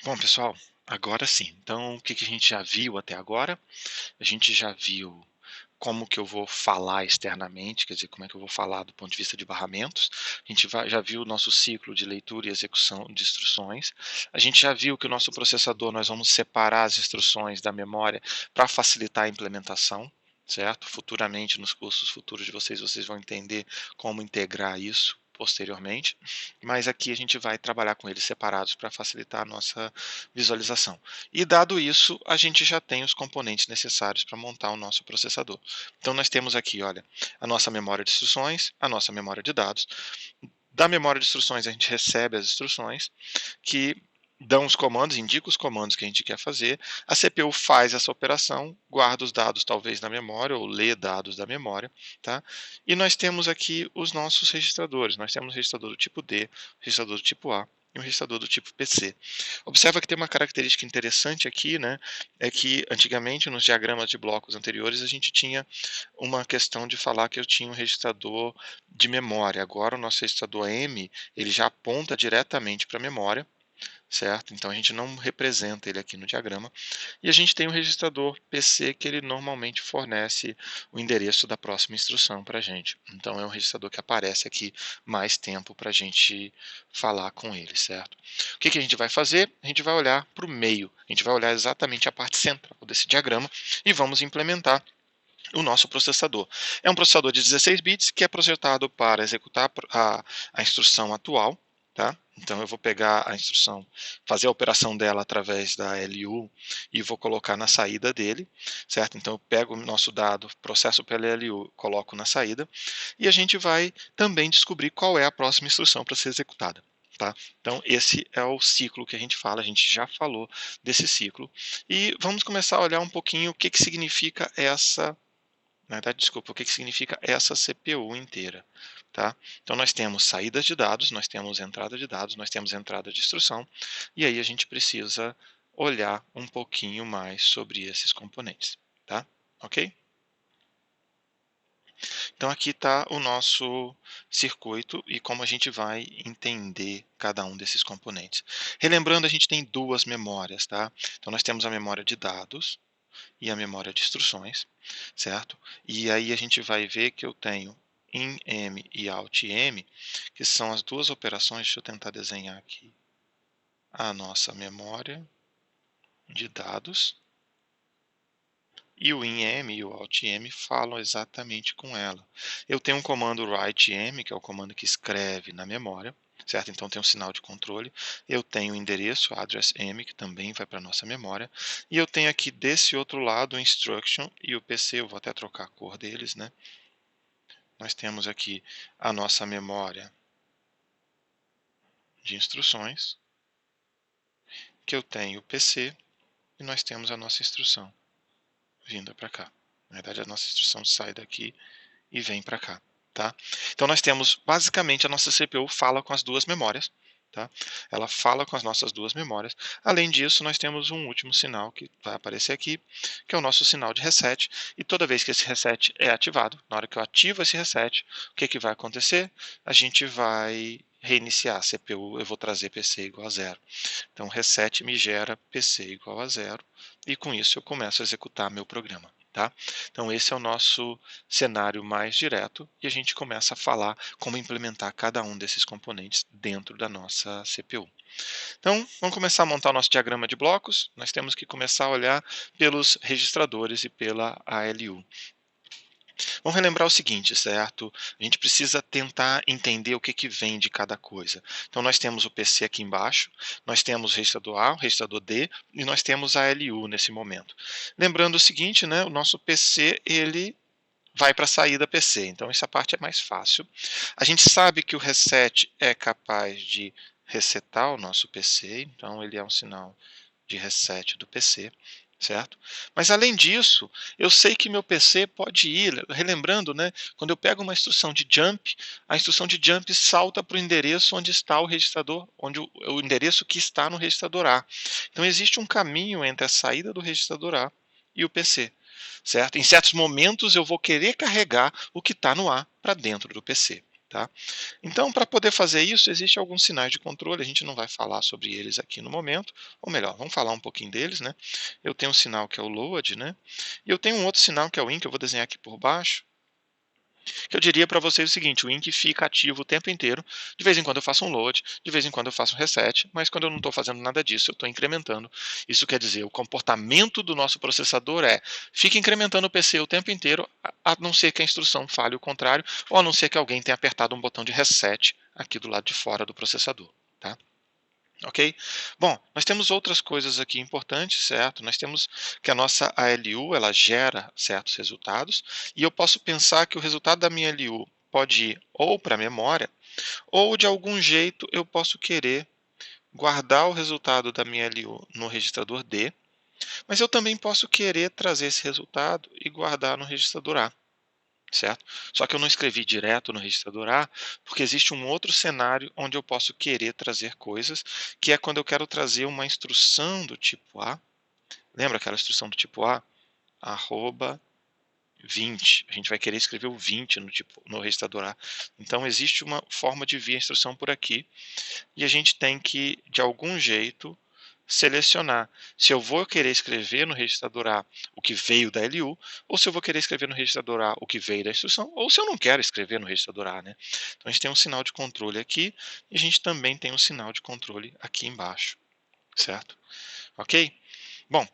Bom, pessoal, agora sim. Então, o que que a gente já viu até agora? A gente já viu como que eu vou falar externamente, quer dizer, como é que eu vou falar do ponto de vista de barramentos. A gente já viu o nosso ciclo de leitura e execução de instruções. A gente já viu que o nosso processador, nós vamos separar as instruções da memória para facilitar a implementação, certo? Futuramente, nos cursos futuros de vocês, vocês vão entender como integrar isso posteriormente, mas aqui a gente vai trabalhar com eles separados para facilitar a nossa visualização. E dado isso, a gente já tem os componentes necessários para montar o nosso processador. Então nós temos aqui, olha, a nossa memória de instruções, a nossa memória de dados. Da memória de instruções a gente recebe as instruções que dão os comandos, indica os comandos que a gente quer fazer. A CPU faz essa operação, guarda os dados talvez na memória ou lê dados da memória, tá? E nós temos aqui os nossos registradores. Nós temos o registrador do tipo D, o registrador do tipo A e um registrador do tipo PC. Observa que tem uma característica interessante aqui, né? É que antigamente nos diagramas de blocos anteriores a gente tinha uma questão de falar que eu tinha um registrador de memória. Agora o nosso registrador M, ele já aponta diretamente para a memória, certo? Então a gente não representa ele aqui no diagrama. E a gente tem um registrador PC que ele normalmente fornece o endereço da próxima instrução para a gente. Então é um registrador que aparece aqui mais tempo para a gente falar com ele, certo? O que a gente vai fazer? A gente vai olhar para o meio. A gente vai olhar exatamente a parte central desse diagrama e vamos implementar o nosso processador. É um processador de 16 bits que é projetado para executar a instrução atual. Tá? Então eu vou pegar a instrução, fazer a operação dela através da LU e vou colocar na saída dele, certo? Então eu pego o nosso dado, processo pela LU, coloco na saída e a gente vai também descobrir qual é a próxima instrução para ser executada. Tá? Então esse é o ciclo que a gente fala, a gente já falou desse ciclo e vamos começar a olhar um pouquinho o que significa essa, na verdade, desculpa, o que significa essa CPU inteira. Tá? Então nós temos saídas de dados, nós temos entrada de dados, nós temos entrada de instrução, e aí a gente precisa olhar um pouquinho mais sobre esses componentes. Tá? Ok? Então aqui está o nosso circuito e como a gente vai entender cada um desses componentes. Relembrando, a gente tem duas memórias. Tá? Então nós temos a memória de dados e a memória de instruções, certo? E aí a gente vai ver que eu tenho INM e OutM, que são as duas operações. Deixa eu tentar desenhar aqui a nossa memória de dados. E o INM e o OutM falam exatamente com ela. Eu tenho um comando WriteM, que é o comando que escreve na memória, certo? Então tem um sinal de controle. Eu tenho o endereço, address_m, que também vai para a nossa memória. E eu tenho aqui desse outro lado o instruction e o PC, eu vou até trocar a cor deles, né? Nós temos aqui a nossa memória de instruções, que eu tenho o PC, e nós temos a nossa instrução vinda para cá. Na verdade, a nossa instrução sai daqui e vem para cá. Tá? Então nós temos, basicamente, a nossa CPU fala com as duas memórias. Tá? Ela fala com as nossas duas memórias. Além disso, nós temos um último sinal que vai aparecer aqui, que é o nosso sinal de reset. E toda vez que esse reset é ativado, na hora que eu ativo esse reset, o que vai acontecer? A gente vai reiniciar a CPU, eu vou trazer PC igual a zero. Então, reset me gera PC igual a zero, e com isso eu começo a executar meu programa. Tá? Então esse é o nosso cenário mais direto e a gente começa a falar como implementar cada um desses componentes dentro da nossa CPU. Então vamos começar a montar o nosso diagrama de blocos. Nós temos que começar a olhar pelos registradores e pela ALU. Vamos relembrar o seguinte, certo? A gente precisa tentar entender o que vem de cada coisa. Então nós temos o PC aqui embaixo, nós temos o registrador A, o registrador D e nós temos a LU nesse momento. Lembrando o seguinte, né? O nosso PC ele vai para a saída PC, então essa parte é mais fácil. A gente sabe que o reset é capaz de resetar o nosso PC, então ele é um sinal de reset do PC, certo? Mas além disso, eu sei que meu PC pode ir, relembrando, né, quando eu pego uma instrução de jump, a instrução de jump salta para o endereço onde está o registrador, onde o endereço que está no registrador A. Então existe um caminho entre a saída do registrador A e o PC, certo? Em certos momentos eu vou querer carregar o que está no A para dentro do PC. tá? Então, para poder fazer isso, existem alguns sinais de controle, a gente não vai falar sobre eles aqui no momento, ou melhor, vamos falar um pouquinho deles, né? Eu tenho um sinal que é o load, né? E eu tenho um outro sinal que é o in, que eu vou desenhar aqui por baixo, que eu diria para vocês o seguinte: o INC fica ativo o tempo inteiro. De vez em quando eu faço um load, de vez em quando eu faço um reset, mas quando eu não estou fazendo nada disso, eu estou incrementando. Isso quer dizer, o comportamento do nosso processador fica incrementando o PC o tempo inteiro, a não ser que a instrução fale o contrário, ou a não ser que alguém tenha apertado um botão de reset aqui do lado de fora do processador. Tá? Ok? Bom, nós temos outras coisas aqui importantes, certo? Nós temos que a nossa ALU, ela gera certos resultados, e eu posso pensar que o resultado da minha ALU pode ir ou para a memória, ou de algum jeito eu posso querer guardar o resultado da minha ALU no registrador D, mas eu também posso querer trazer esse resultado e guardar no registrador A. Certo? Só que eu não escrevi direto no registrador A, porque existe um outro cenário onde eu posso querer trazer coisas, que é quando eu quero trazer uma instrução do tipo A. Lembra aquela instrução do tipo A? Arroba 20. A gente vai querer escrever o 20 no registrador A. Então, existe uma forma de vir a instrução por aqui, e a gente tem que, de algum jeito, selecionar se eu vou querer escrever no registrador A o que veio da LU, ou se eu vou querer escrever no registrador A o que veio da instrução, ou se eu não quero escrever no registrador A, né? Então a gente tem um sinal de controle aqui, e a gente também tem um sinal de controle aqui embaixo, certo? Ok? Bom,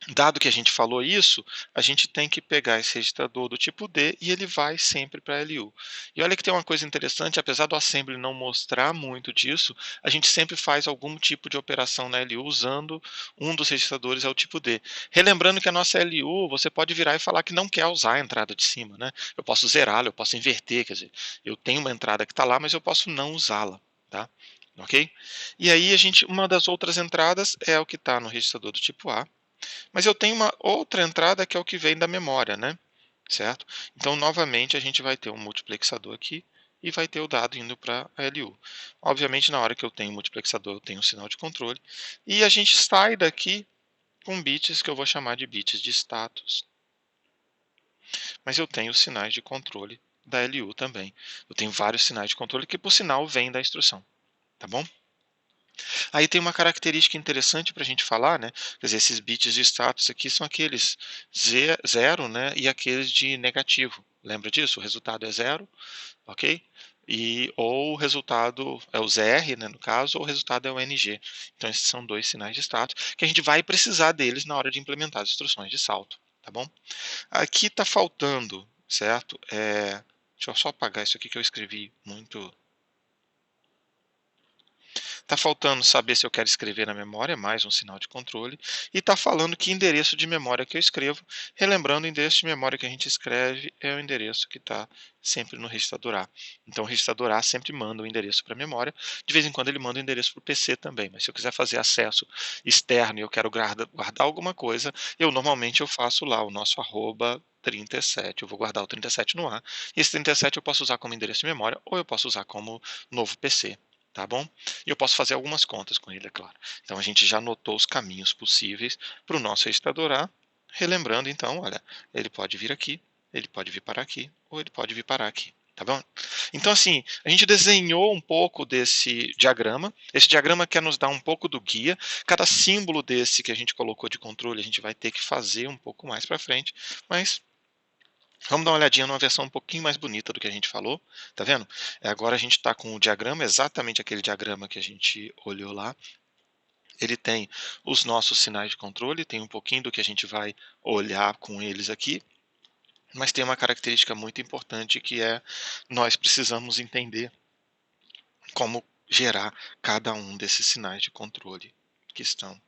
dado que a gente falou isso, a gente tem que pegar esse registrador do tipo D e ele vai sempre para a LU. E olha que tem uma coisa interessante, apesar do assembly não mostrar muito disso, a gente sempre faz algum tipo de operação na LU usando um dos registradores, é o tipo D. Relembrando que a nossa LU, você pode virar e falar que não quer usar a entrada de cima, né? Eu posso zerá-la, eu posso inverter, quer dizer, eu tenho uma entrada que está lá, mas eu posso não usá-la, tá? Ok? E aí uma das outras entradas é o que está no registrador do tipo A, mas eu tenho uma outra entrada que é o que vem da memória, né? Certo? Então, novamente, a gente vai ter um multiplexador aqui e vai ter o dado indo para a LU. Obviamente, na hora que eu tenho multiplexador, eu tenho um sinal de controle. E a gente sai daqui com bits que eu vou chamar de bits de status. Mas eu tenho sinais de controle da LU também. Eu tenho vários sinais de controle que, por sinal, vêm da instrução. Tá bom? Aí tem uma característica interessante para a gente falar, né? Quer dizer, esses bits de status aqui são aqueles zero, né? E aqueles de negativo. Lembra disso? O resultado é zero, ok? Ou o resultado é o ZR, né, no caso, ou o resultado é o NG. Então, esses são dois sinais de status que a gente vai precisar deles na hora de implementar as instruções de salto, tá bom? Aqui está faltando, certo? Deixa eu só apagar isso aqui que eu escrevi muito. Está faltando saber se eu quero escrever na memória, mais um sinal de controle, e está falando que endereço de memória que eu escrevo, relembrando o endereço de memória que a gente escreve é o endereço que está sempre no registrador A. Então o registrador A sempre manda o endereço para a memória, de vez em quando ele manda o endereço para o PC também, mas se eu quiser fazer acesso externo e eu quero guardar alguma coisa, normalmente eu faço lá o nosso arroba 37, eu vou guardar o 37 no A, e esse 37 eu posso usar como endereço de memória, ou eu posso usar como novo PC. Tá bom? E eu posso fazer algumas contas com ele, é claro. Então a gente já notou os caminhos possíveis para o nosso registrador A. Relembrando, então, olha, ele pode vir aqui, ele pode vir para aqui, ou ele pode vir para aqui. Tá bom? Então, assim, a gente desenhou um pouco desse diagrama. Esse diagrama quer nos dar um pouco do guia. Cada símbolo desse que a gente colocou de controle, a gente vai ter que fazer um pouco mais para frente. Mas vamos dar uma olhadinha numa versão um pouquinho mais bonita do que a gente falou, tá vendo? Agora a gente está com o diagrama, exatamente aquele diagrama que a gente olhou lá. Ele tem os nossos sinais de controle, tem um pouquinho do que a gente vai olhar com eles aqui, mas tem uma característica muito importante que é nós precisamos entender como gerar cada um desses sinais de controle que estão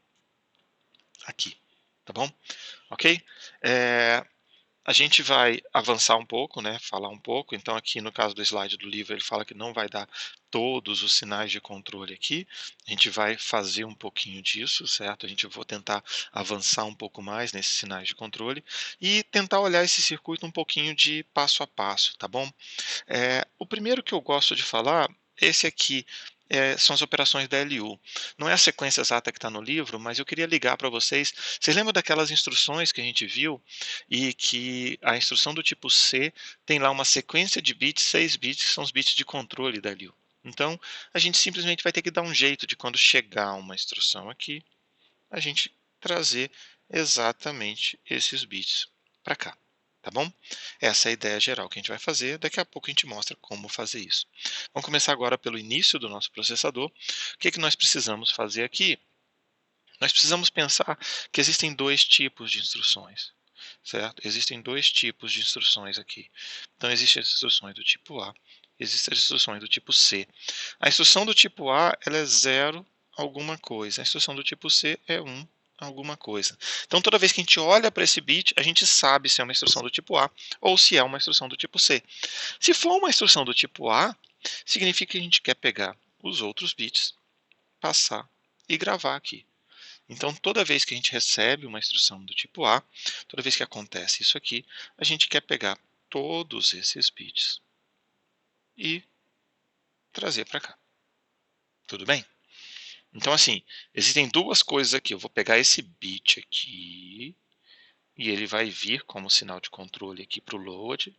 aqui, tá bom? Ok? A gente vai avançar um pouco, né, falar um pouco. Então, aqui no caso do slide do livro, ele fala que não vai dar todos os sinais de controle aqui. A gente vai fazer um pouquinho disso, certo? A gente vai tentar avançar um pouco mais nesses sinais de controle e tentar olhar esse circuito um pouquinho de passo a passo, tá bom? O primeiro que eu gosto de falar, esse aqui são as operações da LU. Não é a sequência exata que está no livro, mas eu queria ligar para vocês. Vocês lembram daquelas instruções que a gente viu e que a instrução do tipo C tem lá uma sequência de bits, 6 bits, que são os bits de controle da LU. Então, a gente simplesmente vai ter que dar um jeito de quando chegar uma instrução aqui, a gente trazer exatamente esses bits para cá. Tá bom? Essa é a ideia geral que a gente vai fazer. Daqui a pouco a gente mostra como fazer isso. Vamos começar agora pelo início do nosso processador. O que nós precisamos fazer aqui? Nós precisamos pensar que existem dois tipos de instruções, certo? Existem dois tipos de instruções aqui. Então, existem as instruções do tipo A, existem as instruções do tipo C. A instrução do tipo A, ela é 0 alguma coisa. A instrução do tipo C é 1 alguma coisa. Então, toda vez que a gente olha para esse bit, a gente sabe se é uma instrução do tipo A ou se é uma instrução do tipo C. Se for uma instrução do tipo A, significa que a gente quer pegar os outros bits, passar e gravar aqui. Então, toda vez que a gente recebe uma instrução do tipo A, toda vez que acontece isso aqui, a gente quer pegar todos esses bits e trazer para cá. Tudo bem? Então, assim, existem duas coisas aqui. Eu vou pegar esse bit aqui e ele vai vir como sinal de controle aqui para o load.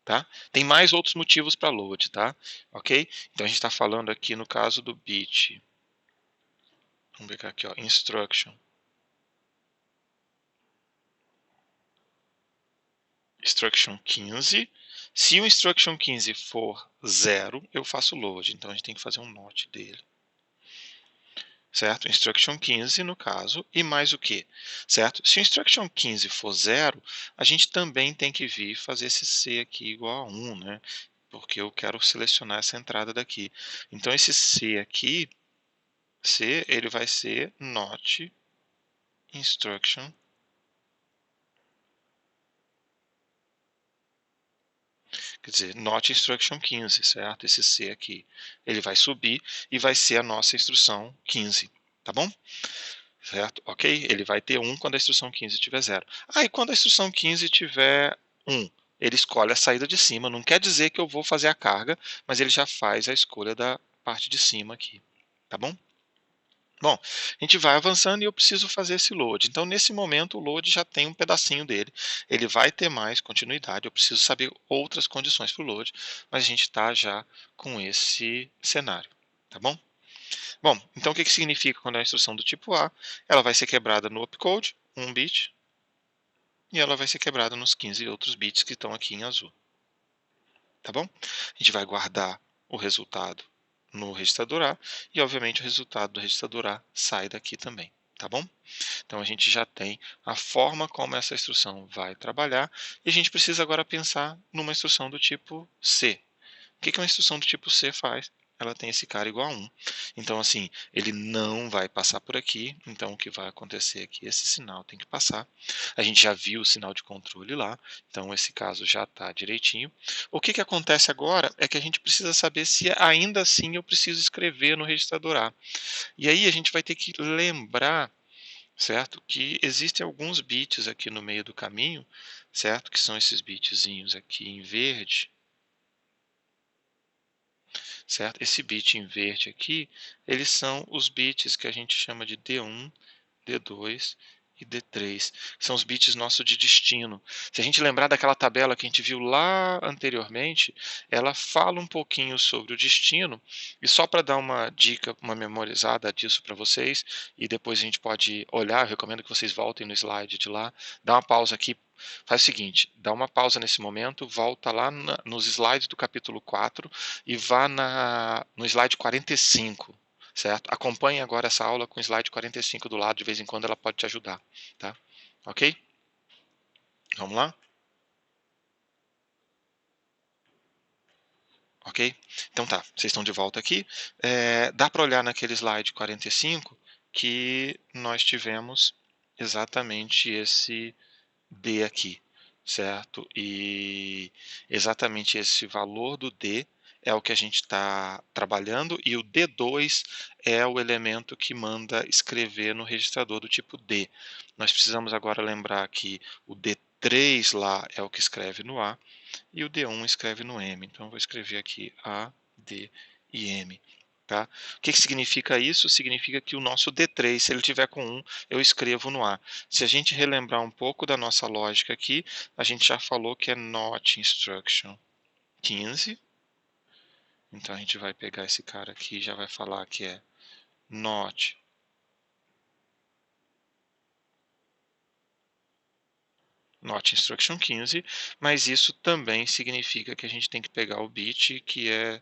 Tá? Tem mais outros motivos para load, tá? Ok? Então, a gente está falando aqui no caso do bit. Vamos pegar aqui, ó, instruction. Instruction 15. Se o instruction 15 for 0, eu faço load. Então, a gente tem que fazer um note dele. Certo? Instruction 15, no caso, e mais o quê? Certo? Se o instruction 15 for 0, a gente também tem que vir fazer esse C aqui igual a 1, né? Porque eu quero selecionar essa entrada daqui. Então, esse C aqui, C, ele vai ser not instruction. Quer dizer, not instruction 15, certo? Esse C aqui, ele vai subir e vai ser a nossa instrução 15, tá bom? Certo? Ok? Ele vai ter 1 quando a instrução 15 tiver 0. Ah, e quando a instrução 15 tiver 1, ele escolhe a saída de cima. Não quer dizer que eu vou fazer a carga, mas ele já faz a escolha da parte de cima aqui, tá bom? Bom, a gente vai avançando e eu preciso fazer esse load. Então, nesse momento, o load já tem um pedacinho dele. Ele vai ter mais continuidade. Eu preciso saber outras condições para o load, mas a gente está já com esse cenário. Tá bom? Bom, então o que significa quando é a instrução do tipo A? Ela vai ser quebrada no opcode, 1 bit, e ela vai ser quebrada nos 15 outros bits que estão aqui em azul. Tá bom? A gente vai guardar o resultado no registrador A e, obviamente, o resultado do registrador A sai daqui também, tá bom? Então, a gente já tem a forma como essa instrução vai trabalhar e a gente precisa agora pensar numa instrução do tipo C. O que uma instrução do tipo C faz? Ela tem esse cara igual a 1. Então, assim, ele não vai passar por aqui. Então, o que vai acontecer aqui? Esse sinal tem que passar. A gente já viu o sinal de controle lá. Então, esse caso já está direitinho. O que acontece agora é que a gente precisa saber se ainda assim eu preciso escrever no registrador A. E aí a gente vai ter que lembrar, certo, que existem alguns bits aqui no meio do caminho, certo, que são esses bitzinhos aqui em verde, certo? Esse bit em verde aqui, eles são os bits que a gente chama de D1, D2 e D3. São os bits nossos de destino. Se a gente lembrar daquela tabela que a gente viu lá anteriormente, ela fala um pouquinho sobre o destino. E só para dar uma dica, uma memorizada disso para vocês, e depois a gente pode olhar, eu recomendo que vocês voltem no slide de lá, dá uma pausa aqui. Faz o seguinte, dá uma pausa nesse momento, volta lá nos slides do capítulo 4 e vá no slide 45, certo? Acompanhe agora essa aula com o slide 45 do lado, de vez em quando ela pode te ajudar, tá? Ok? Vamos lá? Ok? Então tá, vocês estão de volta aqui. Dá para olhar naquele slide 45 que nós tivemos exatamente esse D aqui, certo? E exatamente esse valor do D é o que a gente está trabalhando e o D2 é o elemento que manda escrever no registrador do tipo D. Nós precisamos agora lembrar que o D3 lá é o que escreve no A e o D1 escreve no M. Então, eu vou escrever aqui A, D e M. Tá? O que significa isso? Significa que o nosso D3, se ele tiver com 1, eu escrevo no A. Se a gente relembrar um pouco da nossa lógica aqui, a gente já falou que é not instruction 15. Então a gente vai pegar esse cara aqui e já vai falar que é not instruction 15, mas isso também significa que a gente tem que pegar o bit que é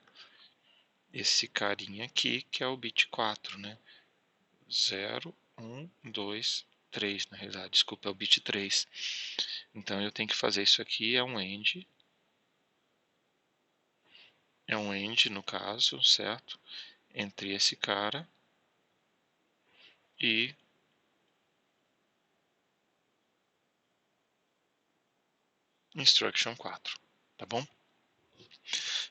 esse carinha aqui, que é o bit 4, né? 0, 1, 2, 3, na realidade, desculpa, é o bit 3. Então eu tenho que fazer isso aqui, é um AND no caso, certo? Entre esse cara e instruction 4, tá bom?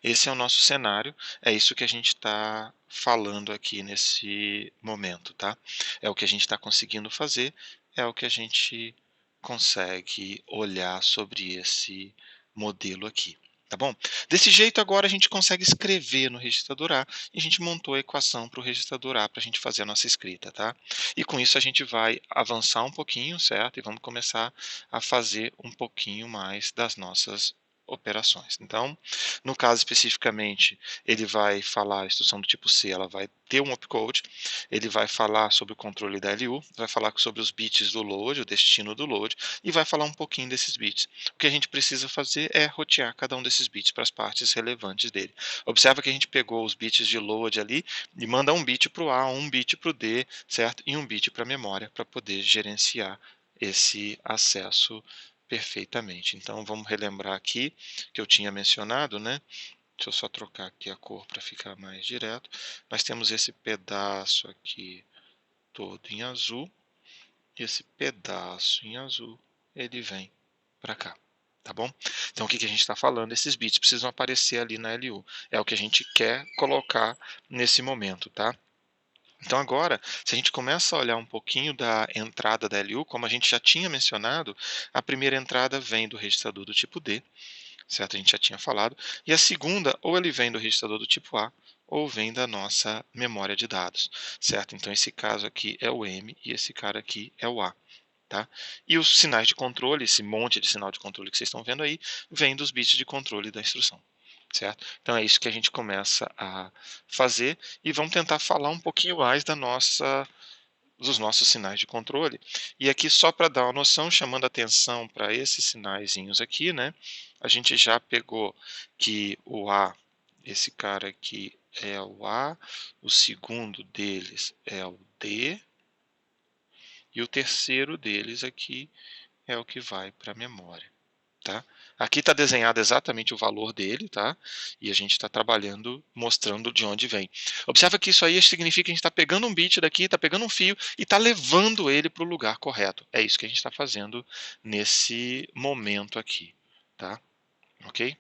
Esse é o nosso cenário, é isso que a gente está falando aqui nesse momento, tá? É o que a gente está conseguindo fazer, é o que a gente consegue olhar sobre esse modelo aqui, tá bom? Desse jeito agora a gente consegue escrever no registrador A e a gente montou a equação para o registrador A para a gente fazer a nossa escrita, tá? E com isso a gente vai avançar um pouquinho, certo? E vamos começar a fazer um pouquinho mais das nossas operações. Então, no caso especificamente, ele vai falar a instrução do tipo C, ela vai ter um opcode, ele vai falar sobre o controle da LU, vai falar sobre os bits do load, o destino do load, e vai falar um pouquinho desses bits. O que a gente precisa fazer é rotear cada um desses bits para as partes relevantes dele. Observa que a gente pegou os bits de load ali e manda um bit para o A, um bit para o D, certo? E um bit para a memória para poder gerenciar esse acesso perfeitamente. Então vamos relembrar aqui que eu tinha mencionado, né? Deixa eu só trocar aqui a cor para ficar mais direto. Nós temos esse pedaço aqui todo em azul. E esse pedaço em azul, ele vem para cá. Tá bom? Então o que a gente está falando? Esses bits precisam aparecer ali na LU. É o que a gente quer colocar nesse momento, tá? Então agora, se a gente começa a olhar um pouquinho da entrada da LU, como a gente já tinha mencionado, a primeira entrada vem do registrador do tipo D, certo? A gente já tinha falado. E a segunda, ou ele vem do registrador do tipo A, ou vem da nossa memória de dados, certo? Então esse caso aqui é o M e esse cara aqui é o A. Tá? E os sinais de controle, esse monte de sinal de controle que vocês estão vendo aí, vem dos bits de controle da instrução. Certo? Então é isso que a gente começa a fazer e vamos tentar falar um pouquinho mais dos nossos sinais de controle. E aqui só para dar uma noção, chamando atenção para esses sinaizinhos aqui, né? A gente já pegou que o A, esse cara aqui é o A, o segundo deles é o D, e o terceiro deles aqui é o que vai para a memória. Tá? Aqui está desenhado exatamente o valor dele, tá? E a gente está trabalhando, mostrando de onde vem. Observa que isso aí significa que a gente está pegando um bit daqui, está pegando um fio e está levando ele para o lugar correto. É isso que a gente está fazendo nesse momento aqui, tá? Ok?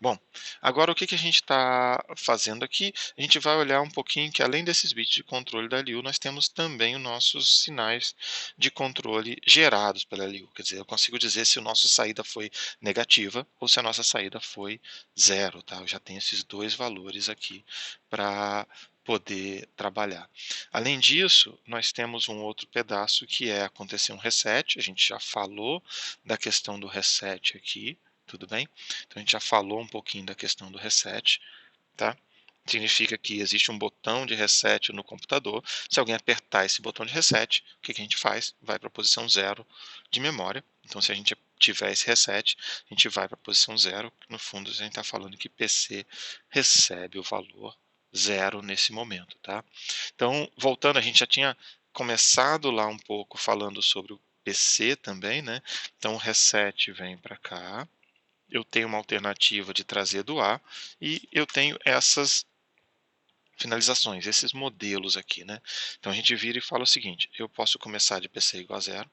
Bom, agora o que a gente está fazendo aqui? A gente vai olhar um pouquinho que além desses bits de controle da LU, nós temos também os nossos sinais de controle gerados pela LU. Quer dizer, eu consigo dizer se a nossa saída foi negativa ou se a nossa saída foi zero. Tá? Eu já tenho esses dois valores aqui para poder trabalhar. Além disso, nós temos um outro pedaço que é acontecer um reset. A gente já falou da questão do reset aqui, tudo bem? Então a gente já falou um pouquinho da questão do reset, tá? Significa que existe um botão de reset no computador. Se alguém apertar esse botão de reset, o que a gente faz? Vai para a posição zero de memória. Então se a gente tiver esse reset, a gente vai para a posição zero. No fundo a gente está falando que PC recebe o valor zero nesse momento, tá? Então voltando, a gente já tinha começado lá um pouco falando sobre o PC também, né? Então o reset vem para cá, eu tenho uma alternativa de trazer do A e eu tenho essas finalizações, esses modelos aqui, né? Então a gente vira e fala o seguinte: eu posso começar de PC igual a zero,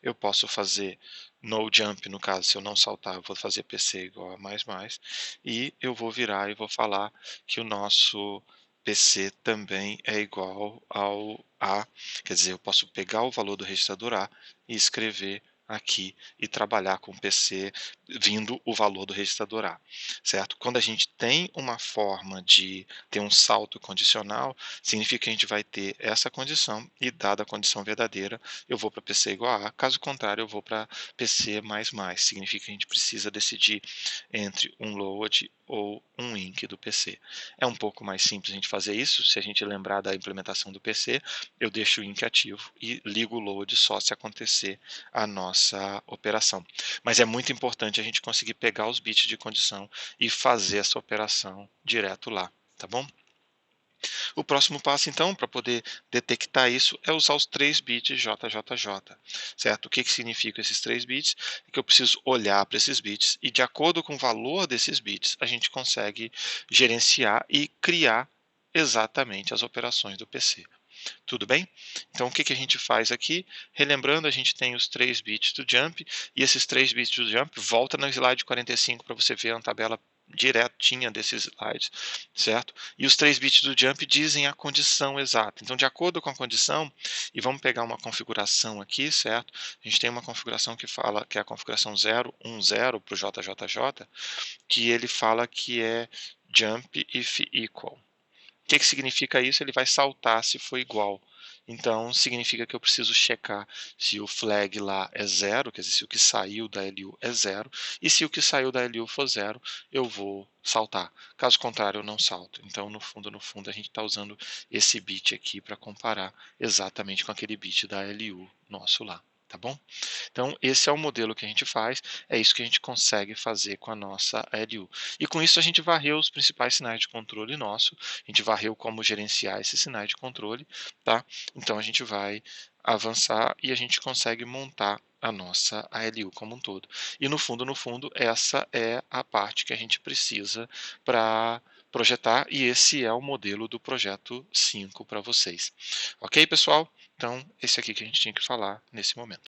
eu posso fazer no jump, no caso, se eu não saltar, eu vou fazer PC igual a mais mais, e eu vou virar e vou falar que o nosso PC também é igual ao A, quer dizer, eu posso pegar o valor do registrador A e escrever aqui e trabalhar com PC vindo o valor do registrador A, certo? Quando a gente tem uma forma de ter um salto condicional, significa que a gente vai ter essa condição e, dada a condição verdadeira, eu vou para PC igual a A, caso contrário, eu vou para PC mais mais. Significa que a gente precisa decidir entre um load ou um inc do PC. É um pouco mais simples a gente fazer isso, se a gente lembrar da implementação do PC, eu deixo o inc ativo e ligo o load só se acontecer a nossa operação. Mas é muito importante a gente conseguir pegar os bits de condição e fazer essa operação direto lá, tá bom? O próximo passo, então, para poder detectar isso, é usar os 3 bits JJJ, certo? O que significa esses 3 bits? É que eu preciso olhar para esses bits e, de acordo com o valor desses bits, a gente consegue gerenciar e criar exatamente as operações do PC. Tudo bem? Então, o que a gente faz aqui? Relembrando, a gente tem os 3 bits do jump, e esses 3 bits do jump, volta no slide 45 para você ver uma tabela direitinha desses slides, certo? E os 3 bits do jump dizem a condição exata. Então, de acordo com a condição, e vamos pegar uma configuração aqui, certo? A gente tem uma configuração que fala que é a configuração 010 para o JJJ, que ele fala que é jump if equal. O que significa isso? Ele vai saltar se for igual. Então, significa que eu preciso checar se o flag lá é zero, quer dizer, se o que saiu da LU é zero, e se o que saiu da LU for zero, eu vou saltar. Caso contrário, eu não salto. Então, no fundo, a gente está usando esse bit aqui para comparar exatamente com aquele bit da LU nosso lá, tá bom? Então, esse é o modelo que a gente faz, é isso que a gente consegue fazer com a nossa LU. E com isso a gente varreu os principais sinais de controle nosso, a gente varreu como gerenciar esses sinais de controle, tá? Então a gente vai avançar e a gente consegue montar a nossa ALU como um todo. E no fundo, essa é a parte que a gente precisa para projetar, e esse é o modelo do projeto 5 para vocês. Ok, pessoal? Então, esse aqui que a gente tinha que falar nesse momento.